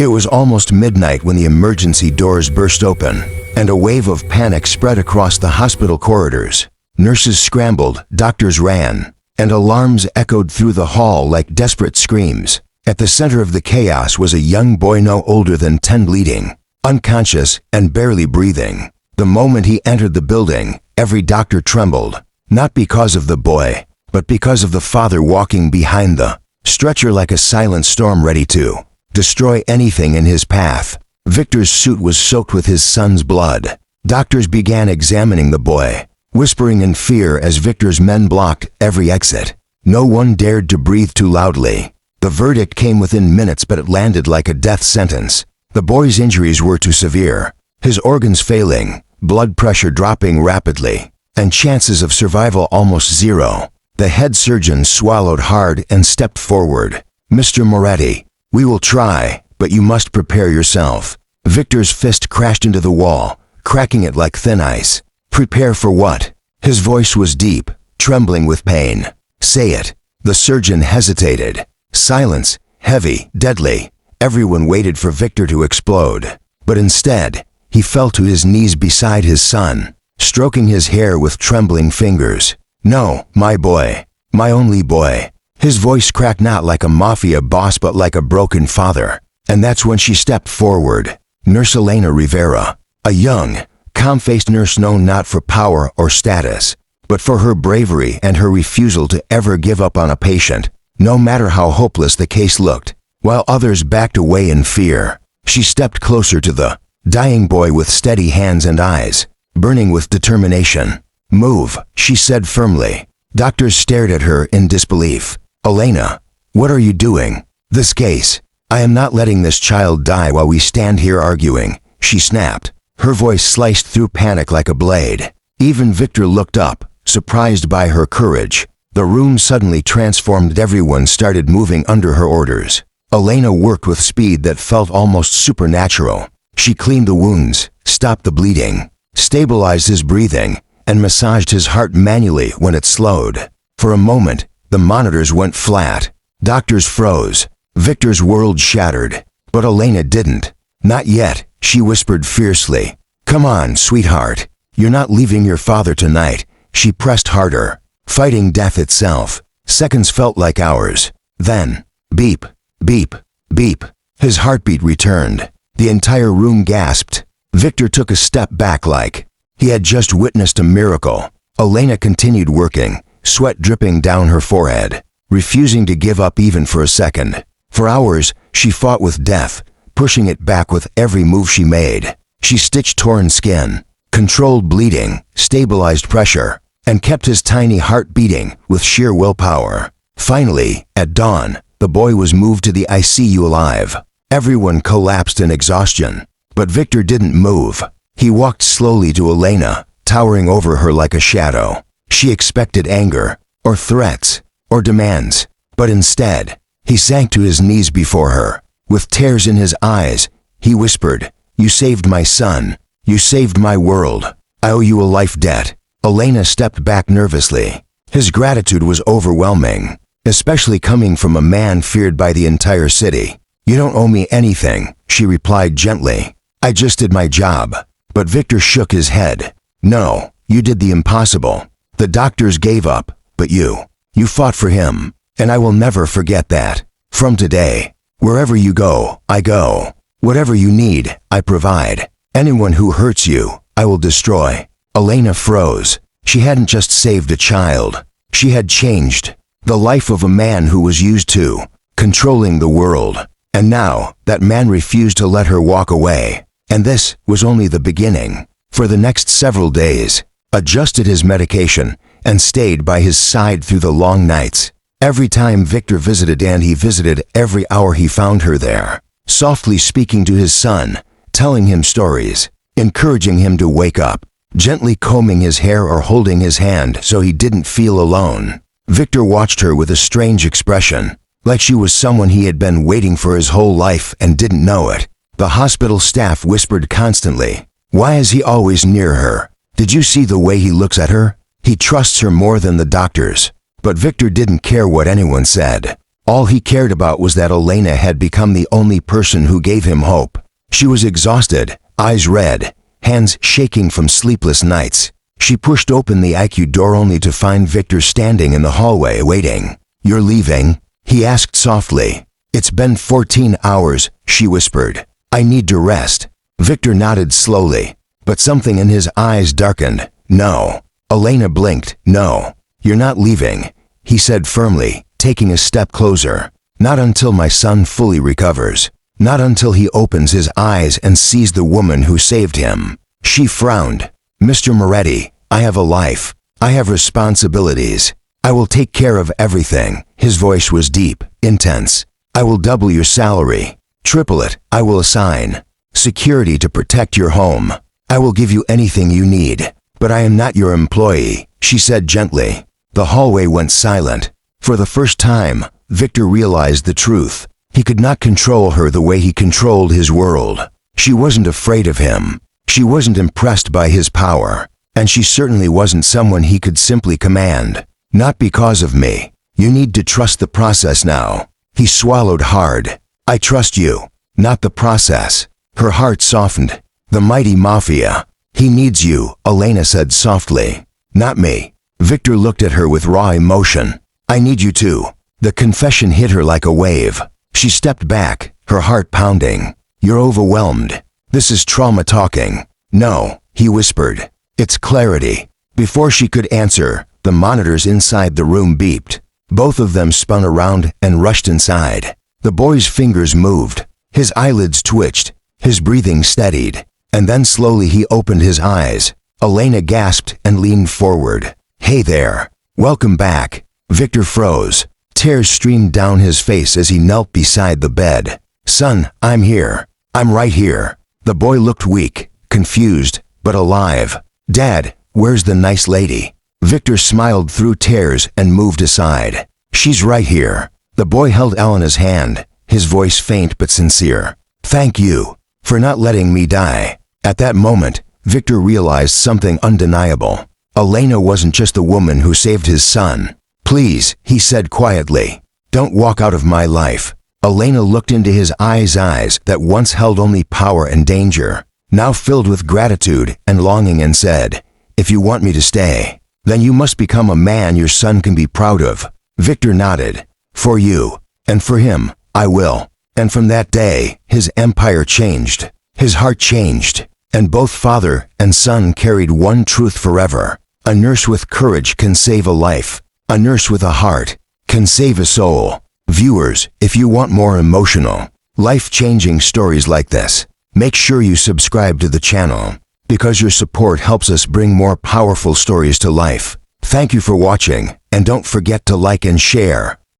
It was almost midnight when the emergency doors burst open, and a wave of panic spread across the hospital corridors. Nurses scrambled, doctors ran, and alarms echoed through the hall like desperate screams. At the center of the chaos was a young boy no older than 10, bleeding, unconscious, and barely breathing. The moment he entered the building, every doctor trembled, not because of the boy, but because of the father walking behind the stretcher like a silent storm ready to destroy anything in his path. Victor's suit was soaked with his son's blood. Doctors began examining the boy, whispering in fear as Victor's men blocked every exit. No one dared to breathe too loudly. The verdict came within minutes, but it landed like a death sentence. The boy's injuries were too severe, his organs failing, blood pressure dropping rapidly, and chances of survival almost zero. The head surgeon swallowed hard and stepped forward. "Mr. Moretti, we will try, but you must prepare yourself." Victor's fist crashed into the wall, cracking it like thin ice. "Prepare for what?" His voice was deep, trembling with pain. "Say it." The surgeon hesitated. Silence, heavy, deadly. Everyone waited for Victor to explode. But instead, he fell to his knees beside his son, stroking his hair with trembling fingers. "No, my boy. My only boy." His voice cracked not like a mafia boss but like a broken father. And that's when she stepped forward. Nurse Elena Rivera. A young, calm-faced nurse known not for power or status, but for her bravery and her refusal to ever give up on a patient, no matter how hopeless the case looked. While others backed away in fear, she stepped closer to the dying boy with steady hands and eyes, burning with determination. "Move," she said firmly. Doctors stared at her in disbelief. "Elena, what are you doing?" "This case. I am not letting this child die while we stand here arguing," she snapped. Her voice sliced through panic like a blade. Even Victor looked up, surprised by her courage. The room suddenly transformed. Everyone started moving under her orders. Elena worked with speed that felt almost supernatural. She cleaned the wounds, stopped the bleeding, stabilized his breathing, and massaged his heart manually when it slowed. For a moment, the monitors went flat. Doctors froze. Victor's world shattered. But Elena didn't. "Not yet," she whispered fiercely. "Come on, sweetheart. You're not leaving your father tonight." She pressed harder, fighting death itself. Seconds felt like hours. Then, beep, beep, beep. His heartbeat returned. The entire room gasped. Victor took a step back like he had just witnessed a miracle. Elena continued working, sweat dripping down her forehead, refusing to give up even for a second. For hours, she fought with death, pushing it back with every move she made. She stitched torn skin, controlled bleeding, stabilized pressure, and kept his tiny heart beating with sheer willpower. Finally, at dawn, the boy was moved to the ICU alive. Everyone collapsed in exhaustion, but Victor didn't move. He walked slowly to Elena, towering over her like a shadow. She expected anger, or threats, or demands, but instead, he sank to his knees before her. With tears in his eyes, he whispered, "You saved my son. You saved my world. I owe you a life debt." Elena stepped back nervously. His gratitude was overwhelming, especially coming from a man feared by the entire city. "You don't owe me anything," she replied gently. "I just did my job." But Victor shook his head. "No, you did the impossible. The doctors gave up, but you fought for him, and I will never forget that. From today, wherever you go, I go. Whatever you need, I provide. Anyone who hurts you, I will destroy." Elena froze. She hadn't just saved a child. She had changed the life of a man who was used to controlling the world. And now, that man refused to let her walk away. And this was only the beginning. For the next several days, adjusted his medication, and stayed by his side through the long nights. Every time Victor visited, and he visited every hour, he found her there, softly speaking to his son, telling him stories, encouraging him to wake up, gently combing his hair or holding his hand so he didn't feel alone. Victor watched her with a strange expression, like she was someone he had been waiting for his whole life and didn't know it. The hospital staff whispered constantly, "Why is he always near her? Did you see the way he looks at her? He trusts her more than the doctors." But Victor didn't care what anyone said. All he cared about was that Elena had become the only person who gave him hope. She was exhausted, eyes red, hands shaking from sleepless nights. She pushed open the IQ door only to find Victor standing in the hallway waiting. "You're leaving?" he asked softly. "It's been 14 hours, she whispered. "I need to rest." Victor nodded slowly, but something in his eyes darkened. "No." Elena blinked. "No, you're not leaving," he said firmly, taking a step closer. "Not until my son fully recovers. Not until he opens his eyes and sees the woman who saved him." She frowned. "Mr. Moretti, I have a life. I have responsibilities. I will take care of everything." His voice was deep, intense. "I will double your salary. Triple it. I will assign security to protect your home. I will give you anything you need. But I am not your employee," she said gently. The hallway went silent. For the first time, Victor realized the truth. He could not control her the way he controlled his world. She wasn't afraid of him. She wasn't impressed by his power. And she certainly wasn't someone he could simply command. "Not because of me. You need to trust the process now." He swallowed hard. "I trust you, not the process." Her heart softened. "The mighty Mafia. He needs you," Elena said softly. "Not me." Victor looked at her with raw emotion. "I need you too." The confession hit her like a wave. She stepped back, her heart pounding. "You're overwhelmed. This is trauma talking." "No," he whispered. "It's clarity." Before she could answer, the monitors inside the room beeped. Both of them spun around and rushed inside. The boy's fingers moved. His eyelids twitched. His breathing steadied. And then slowly he opened his eyes. Elena gasped and leaned forward. "Hey there. Welcome back." Victor froze. Tears streamed down his face as he knelt beside the bed. "Son, I'm here. I'm right here." The boy looked weak, confused, but alive. "Dad, where's the nice lady?" Victor smiled through tears and moved aside. "She's right here." The boy held Elena's hand, his voice faint but sincere. "Thank you for not letting me die." At that moment, Victor realized something undeniable. Elena wasn't just the woman who saved his son. "Please," he said quietly, "don't walk out of my life." Elena looked into his eyes that once held only power and danger, now filled with gratitude and longing, and said, "If you want me to stay, then you must become a man your son can be proud of." Victor nodded. "For you, and for him, I will." And from that day, his empire changed. His heart changed. And both father and son carried one truth forever. A nurse with courage can save a life. A nurse with a heart can save a soul. Viewers, if you want more emotional, life-changing stories like this, make sure you subscribe to the channel, because your support helps us bring more powerful stories to life. Thank you for watching, and don't forget to like and share.